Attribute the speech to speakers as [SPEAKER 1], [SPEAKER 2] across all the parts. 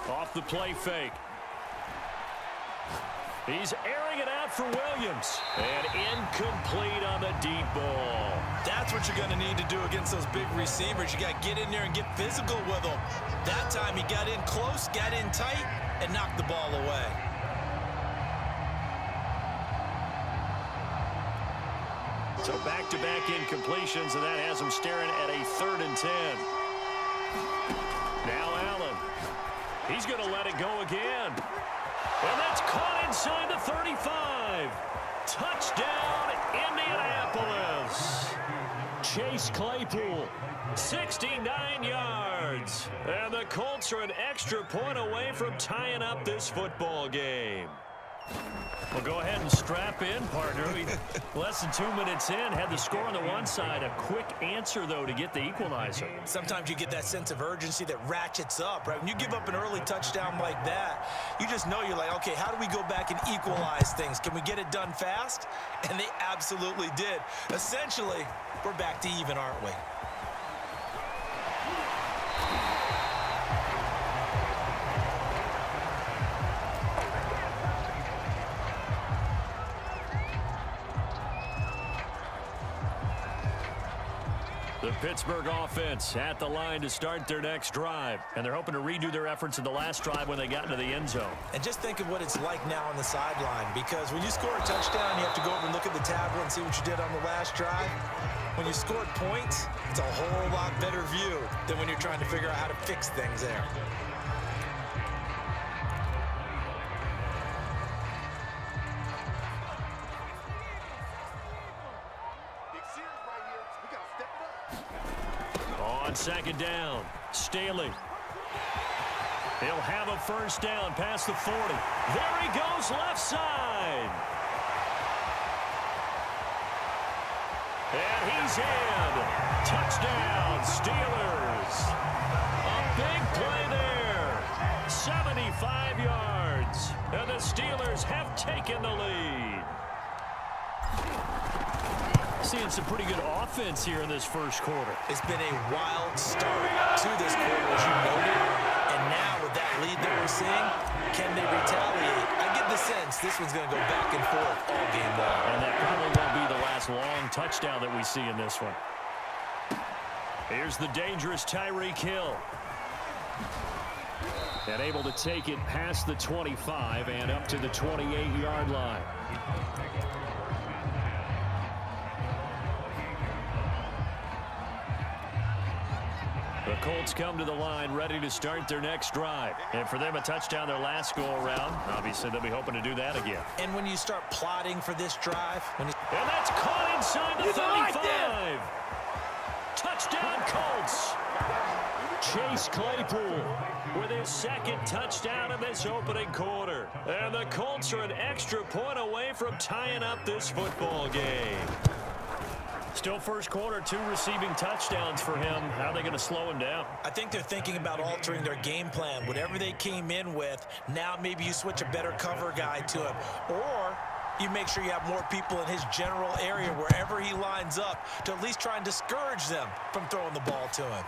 [SPEAKER 1] Off the play fake. He's airing it out for Williams. And incomplete on the deep ball.
[SPEAKER 2] That's what you're going to need to do against those big receivers. You got to get in there and get physical with them. That time he got in close, got in tight, and knocked the ball away.
[SPEAKER 1] So back-to-back incompletions, and that has him staring at a 3rd and 10. Now Allen. He's going to let it go again. And that's caught inside the 35. Touchdown, Indianapolis. Chase Claypool, 69 yards. And the Colts are an extra point away from tying up this football game. Well, go ahead and strap in, partner. Less than 2 minutes in, had the score on the one side. A quick answer, though, to get the equalizer.
[SPEAKER 2] Sometimes you get that sense of urgency that ratchets up, right? When you give up an early touchdown like that, you just know you're like, okay, how do we go back and equalize things? Can we get it done fast? And they absolutely did. Essentially, we're back to even, aren't we?
[SPEAKER 1] The Pittsburgh offense at the line to start their next drive. And they're hoping to redo their efforts in the last drive when they got into the end zone.
[SPEAKER 2] And just think of what it's like now on the sideline. Because when you score a touchdown, you have to go over and look at the tablet and see what you did on the last drive. When you scored points, it's a whole lot better view than when you're trying to figure out how to fix things there.
[SPEAKER 1] On 2nd down, Staley. He'll have a 1st down past the 40. There he goes, left side. And he's in. Touchdown, Steelers. A big play there. 75 yards. And the Steelers have taken the lead. Seeing some pretty good offense here in this first quarter.
[SPEAKER 2] It's been a wild start to this quarter, as you noted. And now with that lead that we're seeing, can they retaliate? I get the sense this one's going to go back and forth all game long.
[SPEAKER 1] And that probably won't be the last long touchdown that we see in this one. Here's the dangerous Tyreek Hill. And able to take it past the 25 and up to the 28-yard line. The Colts come to the line ready to start their next drive. And for them, a touchdown their last go-around. Obviously, they'll be hoping to do that again.
[SPEAKER 2] And when you start plotting for this drive...
[SPEAKER 1] And that's caught inside the 35. Touchdown, Colts. Chase Claypool with his 2nd touchdown in this opening quarter. And the Colts are an extra point away from tying up this football game. Still first quarter, 2 receiving touchdowns for him. How are they going to slow him down?
[SPEAKER 2] I think they're thinking about altering their game plan. Whatever they came in with, now maybe you switch a better cover guy to him. Or you make sure you have more people in his general area wherever he lines up to at least try and discourage them from throwing the ball to him.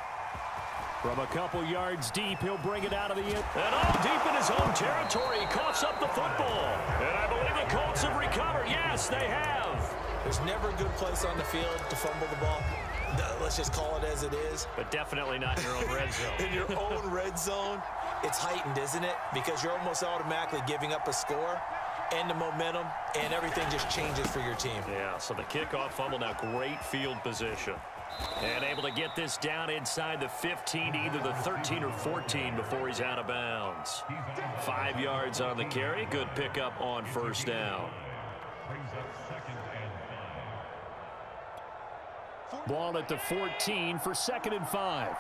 [SPEAKER 1] From a couple yards deep, he'll bring it out of the end. And all deep in his own territory, he coughs up the football. And I believe the Colts have recovered. Yes, they have.
[SPEAKER 2] There's never a good place on the field to fumble the ball. Let's just call it as it is.
[SPEAKER 1] But definitely not in your own red zone.
[SPEAKER 2] In your own red zone, it's heightened, isn't it? Because you're almost automatically giving up a score and the momentum, and everything just changes for your team.
[SPEAKER 1] Yeah, so the kickoff fumble, now great field position. And able to get this down inside the 15, either the 13 or 14 before he's out of bounds. 5 yards on the carry. Good pickup on 1st down. Ball at the 14 for 2nd and 5.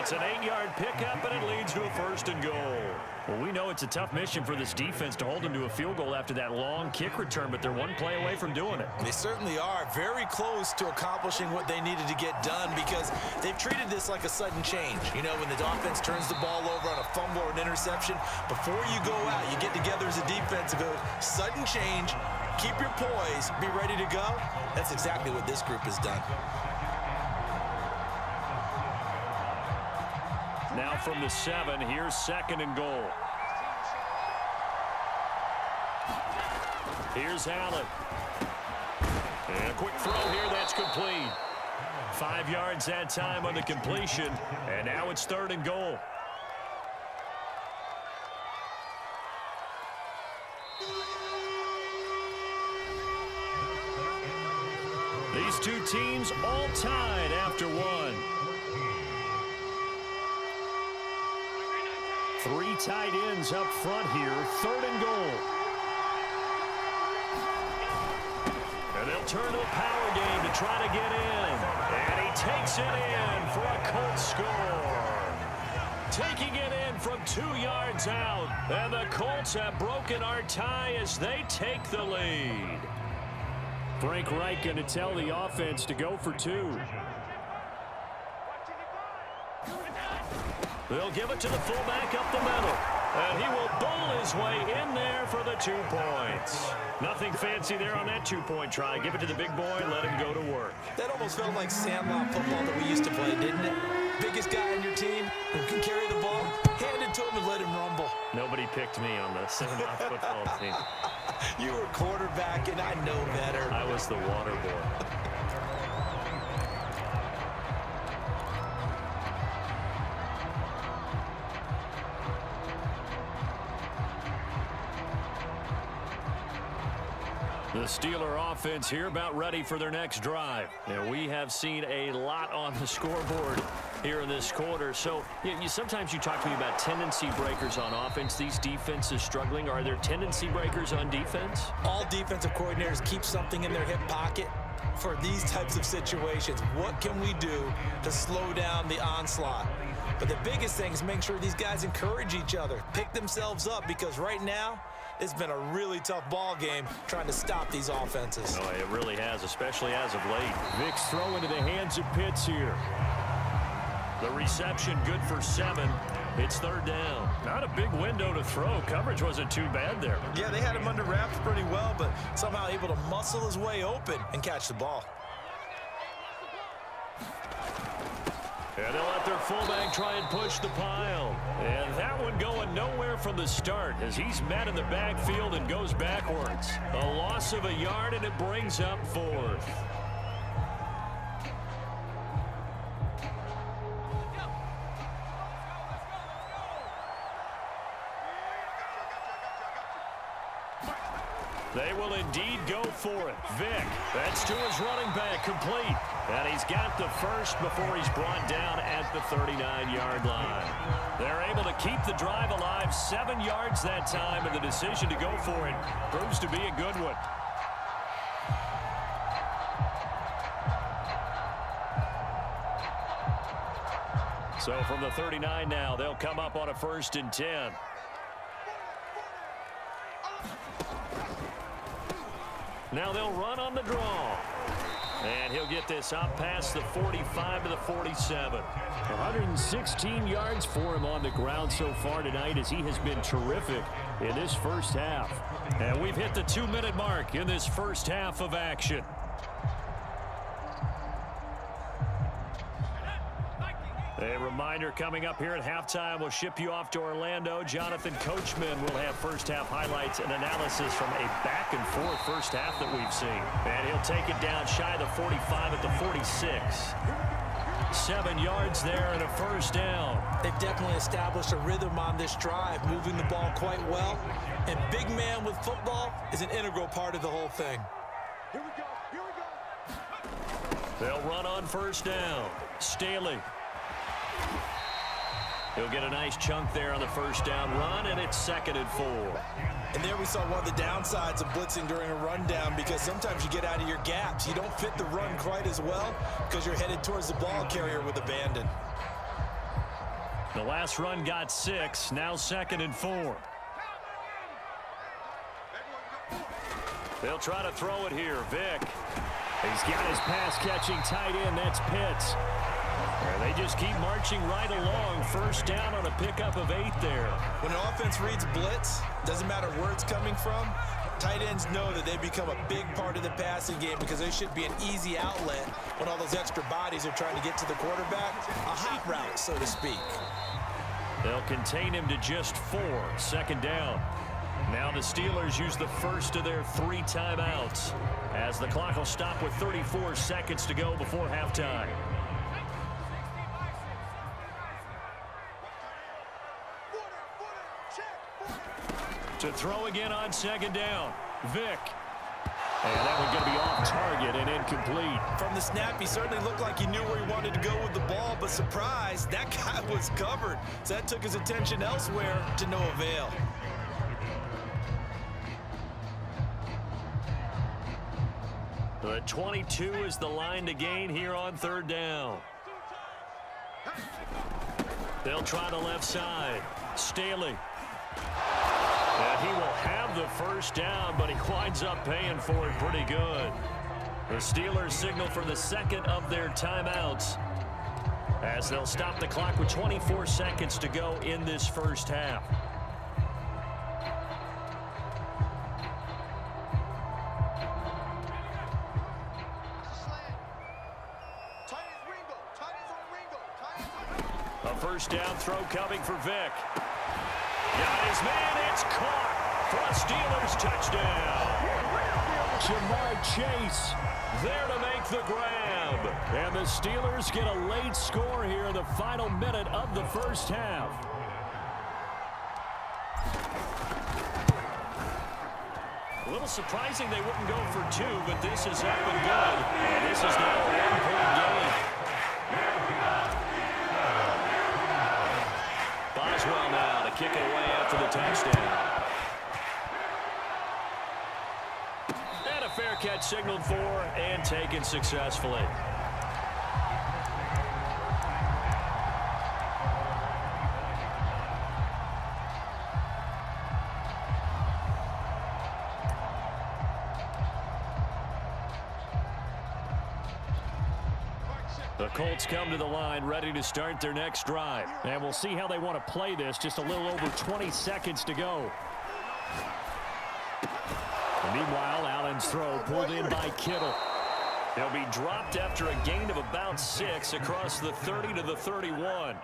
[SPEAKER 1] It's an 8-yard pickup, and it leads to a 1st and goal. Well, we know it's a tough mission for this defense to hold them to a field goal after that long kick return, but they're one play away from doing it.
[SPEAKER 2] They certainly are very close to accomplishing what they needed to get done because they've treated this like a sudden change. You know, when the offense turns the ball over on a fumble or an interception, before you go out, you get together as a defense and go, sudden change, keep your poise, be ready to go. That's exactly what this group has done.
[SPEAKER 1] Now from the 7, here's 2nd and goal. Here's Allen. And a quick throw here, that's complete. 5 yards that time on the completion, and now it's 3rd and goal. These two teams all tied after one. 3 tight ends up front here, 3rd and goal. And they'll turn to a power game to try to get in. And he takes it in for a Colts score. Taking it in from 2 yards out. And the Colts have broken our tie as they take the lead. Frank Reich going to tell the offense to go for 2. They'll give it to the fullback up the middle. And he will bowl his way in there for the 2 points. Nothing fancy there on that 2-point try. Give it to the big boy, let him go to work.
[SPEAKER 2] That almost felt like sandlot football that we used to play, didn't it? Biggest guy on your team who can carry the ball, hand it to him and let him rumble.
[SPEAKER 1] Nobody picked me on the sandlot football team.
[SPEAKER 2] You were quarterback, and I know better.
[SPEAKER 1] I was the water boy. The Steeler offense here about ready for their next drive. And we have seen a lot on the scoreboard here in this quarter. So sometimes you talk to me about tendency breakers on offense. These defenses struggling. Are there tendency breakers on defense?
[SPEAKER 2] All defensive coordinators keep something in their hip pocket for these types of situations. What can we do to slow down the onslaught? But the biggest thing is making sure these guys encourage each other, pick themselves up, because right now, it's been a really tough ball game trying to stop these offenses.
[SPEAKER 1] Oh, it really has, especially as of late. Vick's throw into the hands of Pitts here. The reception good for 7. It's 3rd down. Not a big window to throw. Coverage wasn't too bad there.
[SPEAKER 2] Yeah, they had him under wraps pretty well, but somehow able to muscle his way open and catch the ball.
[SPEAKER 1] And they'll let their fullback try and push the pile. And that one going nowhere from the start as he's met in the backfield and goes backwards. A loss of a yard, and it brings up 4th. They will indeed go for it. Vick, that's to his running back, complete. And he's got the first before he's brought down at the 39-yard line. They're able to keep the drive alive, 7 yards that time, and the decision to go for it proves to be a good one. So from the 39 now, they'll come up on a 1st and 10. Now they'll run on the draw. And he'll get this out past the 45 to the 47. 116 yards for him on the ground so far tonight as he has been terrific in this first half. And we've hit the 2-minute mark in this first half of action. A reminder coming up here at halftime, we'll ship you off to Orlando. Jonathan Coachman will have first-half highlights and analysis from a back-and-forth first half that we've seen. And he'll take it down shy of the 45 at the 46. 7 yards there and a 1st down. They've definitely established a rhythm on this drive, moving the ball quite well. And big man with football is an integral part of the whole thing.
[SPEAKER 3] Here we go. Here we go.
[SPEAKER 1] They'll run on 1st down. Staley. He'll get a nice chunk there on the 1st down run, and it's 2nd and 4.
[SPEAKER 2] And there we saw one of the downsides of blitzing during a rundown, because sometimes you get out of your gaps. You don't fit the run quite as well because you're headed towards the ball carrier with abandon.
[SPEAKER 1] The last run got 6, now 2nd and 4. They'll try to throw it here. Vick. He's got his pass-catching tight end. That's Pitts. And they just keep marching right along. 1st down on a pickup of 8 there.
[SPEAKER 2] When an offense reads blitz, doesn't matter where it's coming from, Tight ends know that they've become a big part of the passing game because they should be an easy outlet when all those extra bodies are trying to get to the quarterback. A hot route, so to speak.
[SPEAKER 1] They'll contain him to just 4. Second down. Now the Steelers use the first of their 3 timeouts as the clock will stop with 34 seconds to go before halftime. To throw again on second down. Vick. And that one going to be off target and incomplete.
[SPEAKER 2] From the snap, he certainly looked like he knew where he wanted to go with the ball, but surprise, that guy was covered. So that took his attention elsewhere to no avail.
[SPEAKER 1] The 22 is the line to gain here on third down. They'll try the left side. Staley. And he will have the first down, but he winds up paying for it pretty good. The Steelers signal for the second of their timeouts as they'll stop the clock with 24 seconds to go in this first half. A first down throw coming for Vick. Got his man, it's caught for a Steelers touchdown. Jamar Chase there to make the grab. And the Steelers get a late score here in the final minute of the first half. A little surprising they wouldn't go for 2, but this is up and good. And this is now a 1-point game. Boswell now to kick it away after the touchdown. And a fair catch signaled for and taken successfully. The Colts come to the line ready to start their next drive. And we'll see how they want to play this. Just a little over 20 seconds to go. And meanwhile, Allen's throw pulled in by Kittle. He'll be dropped after a gain of about 6 across the 30 to the 31.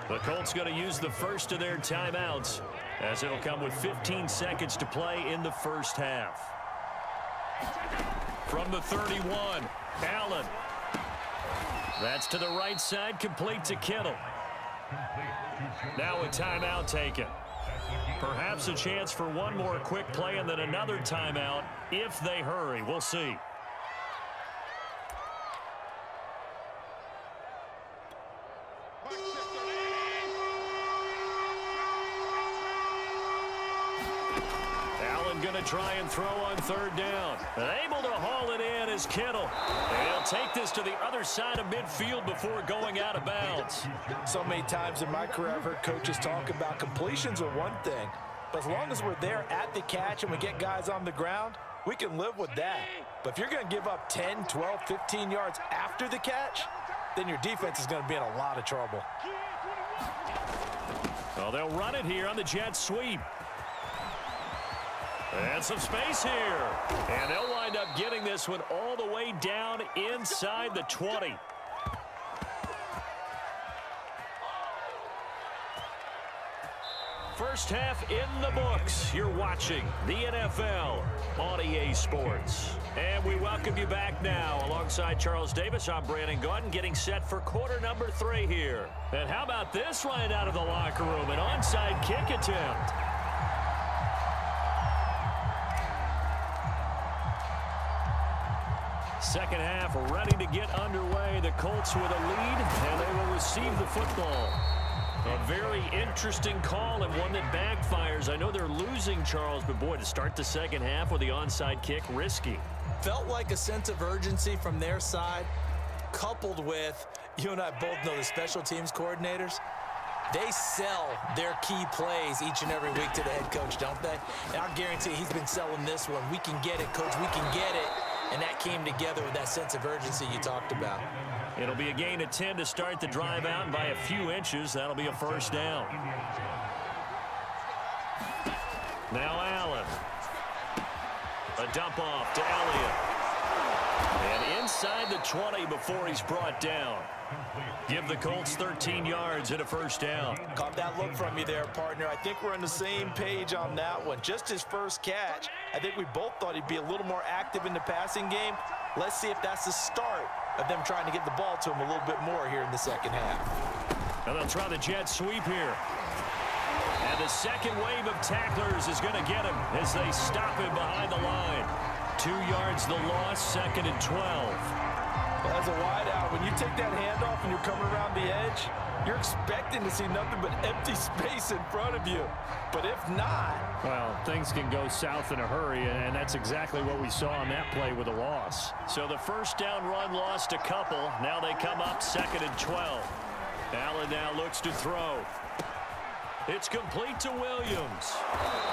[SPEAKER 1] The Colts going to use the first of their timeouts as it'll come with 15 seconds to play in the first half. From the 31, Allen. That's to the right side, complete to Kittle. Now a timeout taken. Perhaps a chance for one more quick play and then another timeout if they hurry. We'll see. Allen going to try and throw on third down. Able to haul it in is Kittle. And he'll take this to the other side of midfield before going out of bounds.
[SPEAKER 2] So many times in my career I've heard coaches talk about completions are one thing, but as long as we're there at the catch and we get guys on the ground, we can live with that. But if you're going to give up 10, 12, 15 yards after the catch, then your defense is going to be in a lot of trouble.
[SPEAKER 1] Well, they'll run it here on the jet sweep. And some space here. And they'll wind up getting this one all the way down inside the 20. First half in the books. You're watching the NFL on EA Sports. And we welcome you back now. Alongside Charles Davis, I'm Brandon Gordon, getting set for quarter number 3 here. And how about this right out of the locker room? An onside kick attempt. Second half ready to get underway. The Colts with a lead, and they will receive the football. A very interesting call and one that backfires. I know they're losing, Charles, but boy, to start the second half with the onside kick, risky.
[SPEAKER 2] Felt like a sense of urgency from their side, coupled with, you and I both know the special teams coordinators, they sell their key plays each and every week to the head coach, don't they? And I guarantee he's been selling this one. We can get it, coach, we can get it. And that came together with that sense of urgency you talked about.
[SPEAKER 1] It'll be a gain of 10 to start the drive out, and by a few inches, that'll be a first down. Now Allen. A dump off to Elliott. And inside the 20 before he's brought down. Give the Colts 13 yards and a first down.
[SPEAKER 2] Caught that look from you there, partner. I think we're on the same page on that one. Just his first catch. I think we both thought he'd be a little more active in the passing game. Let's see if that's the start of them trying to get the ball to him a little bit more here in the second half.
[SPEAKER 1] And they'll try the jet sweep here. And the second wave of tacklers is going to get him as they stop him behind the line. 2 yards the loss, 2nd and 12.
[SPEAKER 2] Well, as a wideout, when you take that handoff and you're coming around the edge, you're expecting to see nothing but empty space in front of you. But if not...
[SPEAKER 1] well, things can go south in a hurry, and that's exactly what we saw on that play with a loss. So the first down run lost a couple. Now they come up 2nd and 12. Allen now looks to throw. It's complete to Williams.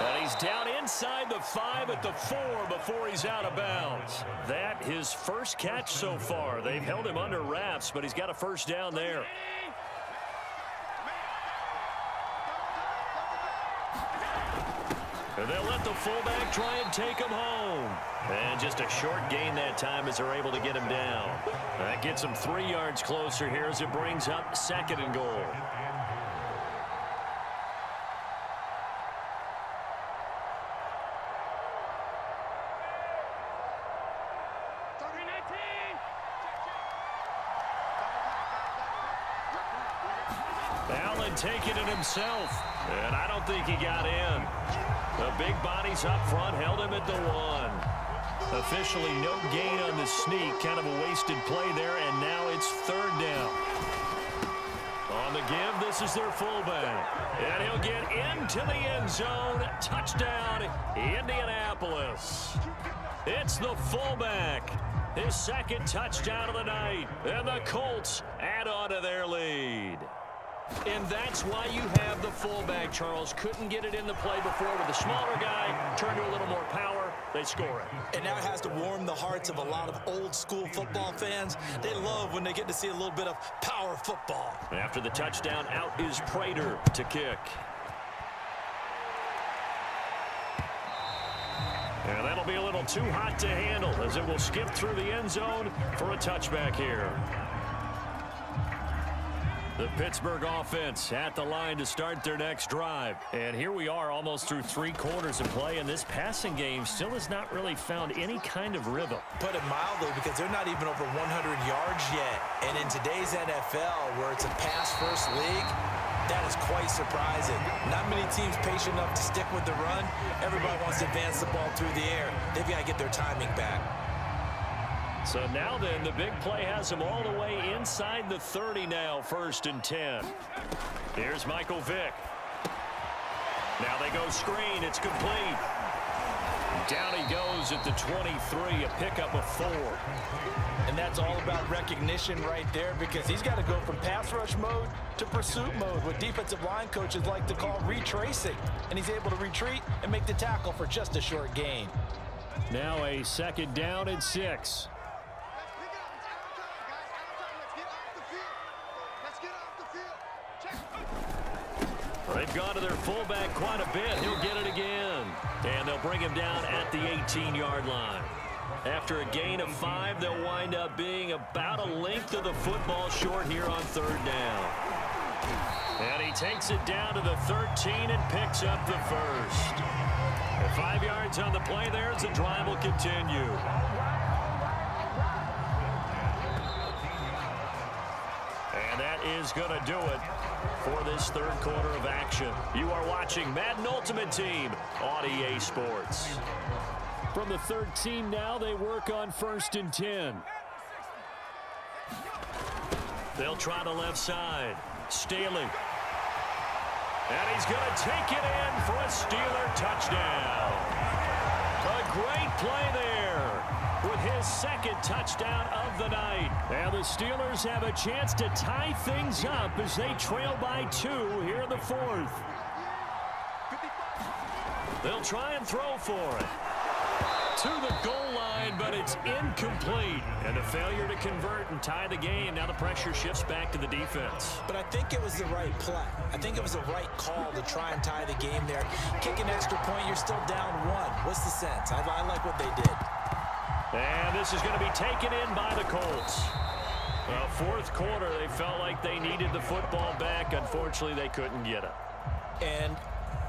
[SPEAKER 1] And he's down inside the 5 at the 4 before he's out of bounds. That his first catch so far. They've held him under wraps, but he's got a first down there. And they'll let the fullback try and take him home. And just a short gain that time as they're able to get him down. That gets him 3 yards closer here as it brings up 2nd and goal. Allen taking it himself, and I don't think he got in. The big bodies up front held him at the 1. Officially no gain on the sneak, kind of a wasted play there, and now it's 3rd down. On the give, this is their fullback, and he'll get into the end zone. Touchdown, Indianapolis. It's the fullback. His 2nd touchdown of the night, and the Colts add on to their lead. And that's why you have the fullback, Charles. Couldn't get it in the play before with the smaller guy. Turned to a little more power. They score it.
[SPEAKER 2] And now it has to warm the hearts of a lot of old-school football fans. They love when they get to see a little bit of power football.
[SPEAKER 1] After the touchdown, out is Prater to kick. And that'll be a little too hot to handle as it will skip through the end zone for a touchback here. The Pittsburgh offense at the line to start their next drive. And here we are almost through 3 quarters of play, and this passing game still has not really found any kind of rhythm.
[SPEAKER 2] Put it mildly, because they're not even over 100 yards yet. And in today's NFL, where it's a pass-first league, that is quite surprising. Not many teams patient enough to stick with the run. Everybody wants to advance the ball through the air. They've got to get their timing back.
[SPEAKER 1] So now then, the big play has him all the way inside the 30 now, 1st and 10. Here's Michael Vick. Now they go screen. It's complete. Down he goes at the 23, a pickup of 4.
[SPEAKER 2] And that's all about recognition right there, because he's got to go from pass rush mode to pursuit mode, what defensive line coaches like to call retracing. And he's able to retreat and make the tackle for just a short gain.
[SPEAKER 1] Now a 2nd down and 6. They've gone to their fullback quite a bit. He'll get it again. And they'll bring him down at the 18-yard line. After a gain of 5, they'll wind up being about a length of the football short here on 3rd down. And he takes it down to the 13 and picks up the 1st. 5 yards on the play there as the drive will continue. And that is going to do it for this 3rd quarter of action. You are watching Madden Ultimate Team on EA Sports. From the 13 now, they work on 1st and 10. They'll try the left side. Staley. And he's going to take it in for a Steeler touchdown. A great play there with his 2nd touchdown of the night. And the Steelers have a chance to tie things up as they trail by 2 here in the 4th. They'll try and throw for it. To the goal line, but it's incomplete. And a failure to convert and tie the game. Now the pressure shifts back to the defense.
[SPEAKER 2] But I think it was the right play. I think it was the right call to try and tie the game there. Kick an extra point, you're still down one. What's the sense? I like what they did.
[SPEAKER 1] And this is going to be taken in by the Colts. Well, fourth quarter, they felt like they needed the football back. Unfortunately, they couldn't get it.
[SPEAKER 2] And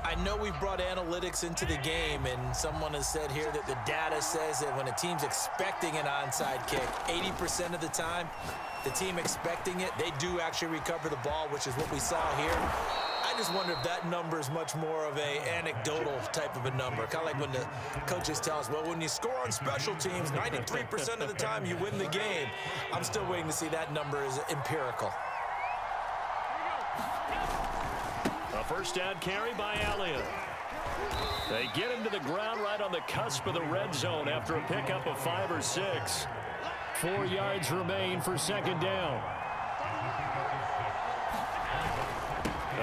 [SPEAKER 2] I know we brought analytics into the game, and someone has said here that the data says that when a team's expecting an onside kick, 80% of the time, the team expecting it, they do actually recover the ball, which is what we saw here. I just wonder if that number is much more of a anecdotal type of a number. Kind of like when the coaches tell us, well, when you score on special teams, 93% of the time you win the game. I'm still waiting to see that number is empirical.
[SPEAKER 1] A first down carry by Elliott. They get him to the ground right on the cusp of the red zone after a pickup of 5 or 6. 4 yards remain for second down.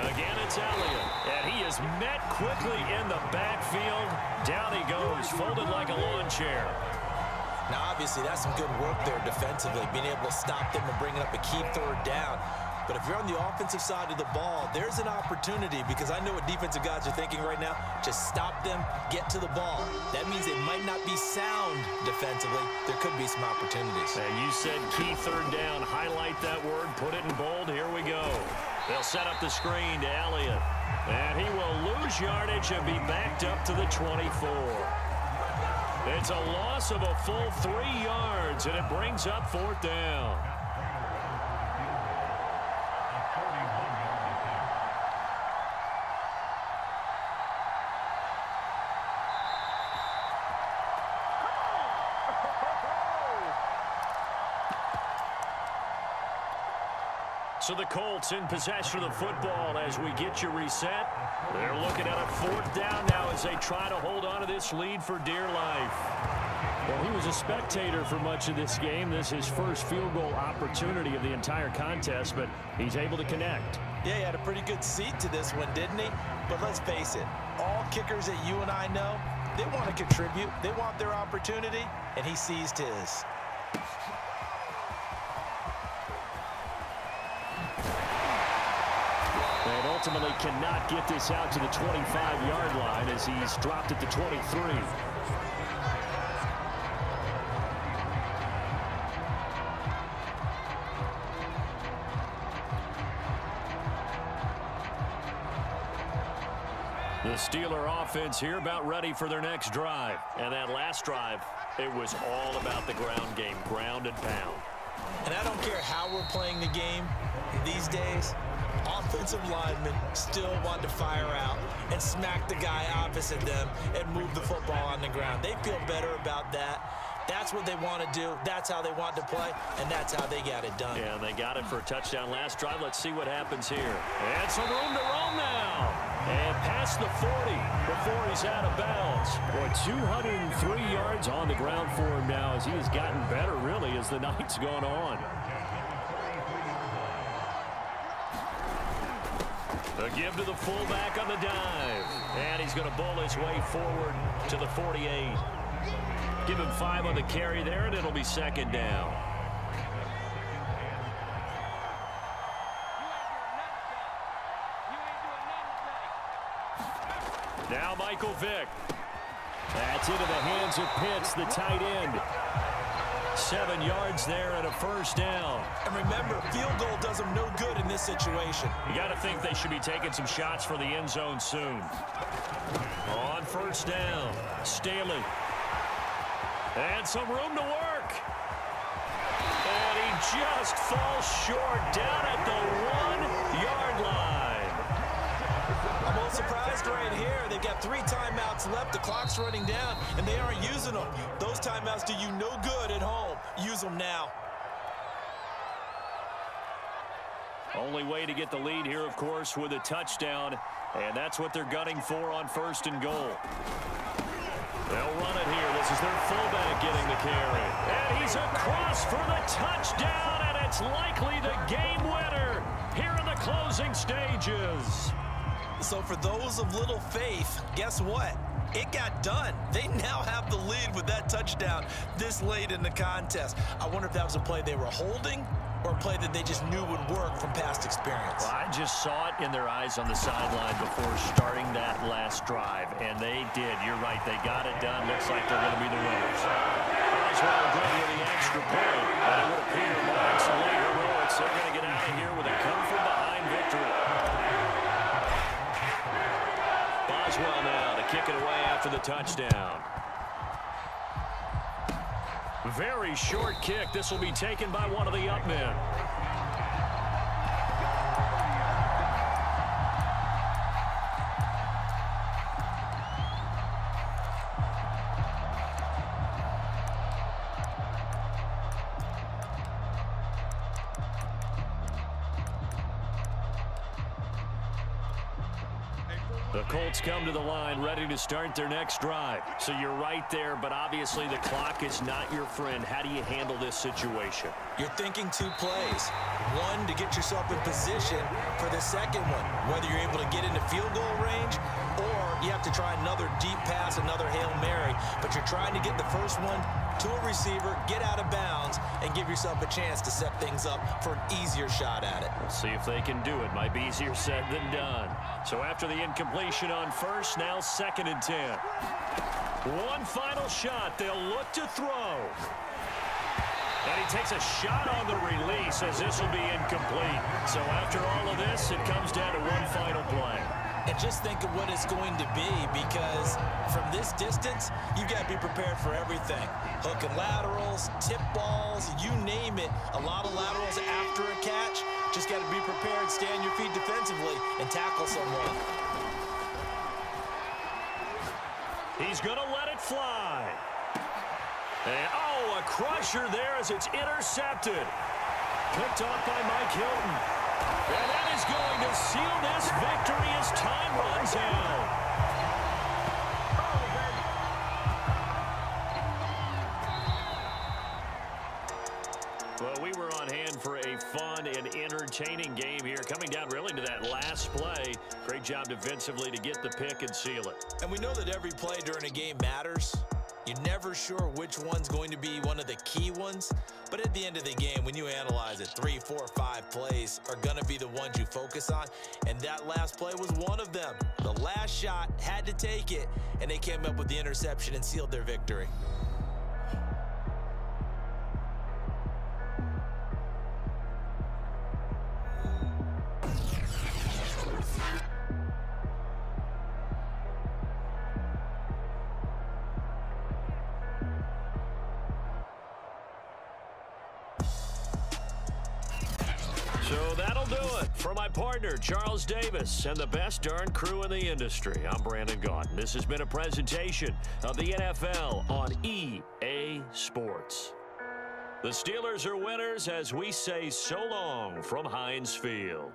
[SPEAKER 1] Again, it's Elliott, and he is met quickly in the backfield. Down he goes, folded like a lawn chair.
[SPEAKER 2] Now, obviously, that's some good work there defensively, being able to stop them and bringing up a key third down. But if you're on the offensive side of the ball, there's an opportunity, because I know what defensive guys are thinking right now. Just stop them, get to the ball. That means they might not be sound defensively. There could be some opportunities.
[SPEAKER 1] And you said key third down. Highlight that word, put it in bold. Here we go. They'll set up the screen to Elliott. And he will lose yardage and be backed up to the 24. It's a loss of a full 3 yards, and it brings up fourth down. So the Colts in possession of the football as we get you reset. They're looking at a fourth down now as they try to hold on to this lead for dear life. Well, he was a spectator for much of this game. This is his first field goal opportunity of the entire contest, but he's able to connect.
[SPEAKER 2] Yeah, he had a pretty good seat to this one, didn't he? But let's face it, all kickers that you and I know, they want to contribute. They want their opportunity, and he seized his.
[SPEAKER 1] And ultimately cannot get this out to the 25-yard line as he's dropped at the 23. The Steeler offense here about ready for their next drive. And that last drive, it was all about the ground game, ground and pound.
[SPEAKER 2] And I don't care how we're playing the game these days, offensive linemen still want to fire out and smack the guy opposite them and move the football on the ground. They feel better about that. That's what they want to do. That's how they want to play, and that's how they got it done.
[SPEAKER 1] Yeah, and they got it for a touchdown last drive. Let's see what happens here. And some room to roam now. And past the 40 before he's out of bounds. Boy, 203 yards on the ground for him now as he has gotten better, really, as the night's gone on. A give to the fullback on the dive. And he's going to bowl his way forward to the 48. Give him 5 on the carry there, and it'll be second down. Now Michael Vick. That's into the hands of Pitts, the tight end. 7 yards there and a first down.
[SPEAKER 2] And remember, field goal does them no good in this situation.
[SPEAKER 1] You got to think they should be taking some shots for the end zone soon. On first down, Staley. And some room to work. And he just falls short down at the 1-yard line.
[SPEAKER 2] I'm a little surprised right here. They've got 3 timeouts left. The clock's running down, and they aren't using them. Those timeouts do you no good at home. Use them now.
[SPEAKER 1] Only way to get the lead here, of course, with a touchdown. And that's what they're gunning for on first and goal. They'll run it here. This is their fullback getting the carry. And he's across for the touchdown, and it's likely the game winner here in the closing stages.
[SPEAKER 2] So for those of little faith, guess what? it got done. They now have the lead with that touchdown this late in the contest. I wonder if that was a play they were holding or a play that they just knew would work from past experience.
[SPEAKER 1] Well, I just saw it in their eyes on the sideline before starting that last drive, and they did. You're right. They got it done. Looks like they're going to be the winners. Boswell good with the extra point, but it would appear moments later, they're going to get out of here with a come-from-behind victory. Boswell now to kick it away after the touchdown. Very short kick. This will be taken by one of the up men. The Colts come to the line ready to start their next drive. So you're right there, but obviously the clock is not your friend. How do you handle this situation?
[SPEAKER 2] You're thinking 2 plays. One, to get yourself in position for the second one, whether you're able to get into field goal range or you have to try another deep pass, another Hail Mary, but you're trying to get the first one to a receiver, get out of bounds, and give yourself a chance to set things up for an easier shot at it.
[SPEAKER 1] We'll see if they can do it. Might be easier said than done. So after the incompletion on first, now 2nd and 10. One final shot. They'll look to throw. And he takes a shot on the release as this will be incomplete. So after all of this, it comes down to one final play.
[SPEAKER 2] And just think of what it's going to be, because from this distance, you've got to be prepared for everything. Hook and laterals, tip balls, you name it. A lot of laterals after a catch. Just got to be prepared, stay on your feet defensively, and tackle someone.
[SPEAKER 1] He's going to let it fly. And, oh, a crusher there as it's intercepted. Picked off by Mike Hilton. And that is going to seal this victory as time runs out. Well, we were on hand for a fun and entertaining game here. Coming down really to that last play. Great job defensively to get the pick and seal it.
[SPEAKER 2] And we know that every play during a game matters. You're never sure which one's going to be one of the key ones. But at the end of the game, when you analyze it, 3, 4, 5 plays are going to be the ones you focus on. And that last play was one of them. The last shot had to take it, and they came up with the interception and sealed their victory.
[SPEAKER 1] So that'll do it for my partner, Charles Davis, and the best darn crew in the industry. I'm Brandon Gaudin. This has been a presentation of the NFL on EA Sports. The Steelers are winners as we say so long from Heinz Field.